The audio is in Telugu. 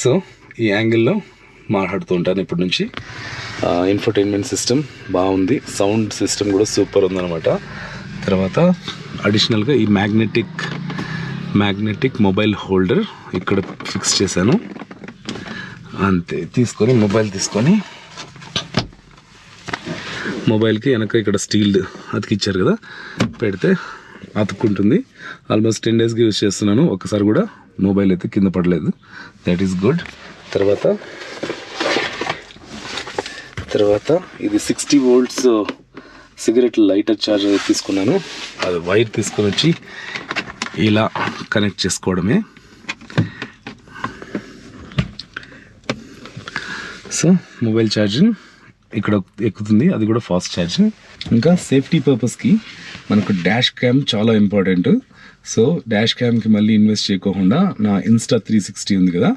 సో ఈ యాంగిల్లో మాట్లాడుతూ ఉంటాను ఇప్పటి నుంచి. ఇన్ఫర్టైన్మెంట్ సిస్టమ్ బాగుంది, సౌండ్ సిస్టమ్ కూడా సూపర్ ఉందన్నమాట. తర్వాత అడిషనల్గా ఈ మ్యాగ్నెటిక్ మొబైల్ హోల్డర్ ఇక్కడ ఫిక్స్ చేశాను. అంతే, తీసుకొని మొబైల్కి వెనక ఇక్కడ స్టీల్ అతికిచ్చారు కదా, పెడితే అతుక్కుంటుంది. ఆల్మోస్ట్ 10 daysకి యూజ్ చేస్తున్నాను, ఒక్కసారి కూడా మొబైల్ అయితే కింద పడలేదు. That is good. తర్వాత ఇది 60 volts సిగరెట్ లైటర్ ఛార్జర్ తీసుకున్నాను. అది వైర్ తీసుకొని వచ్చి ఇలా కనెక్ట్ చేసుకోవడమే. సో మొబైల్ ఛార్జింగ్ ఇక్కడ ఎక్కుతుంది, అది కూడా ఫాస్ట్ ఛార్జింగ్. ఇంకా సేఫ్టీ పర్పస్కి మనకు డాష్ క్యామ్ చాలా ఇంపార్టెంట్. సో డాష్ క్యామ్కి మళ్ళీ ఇన్వెస్ట్ చేయకోకుండా నా ఇన్స్టా 360 ఉంది కదా,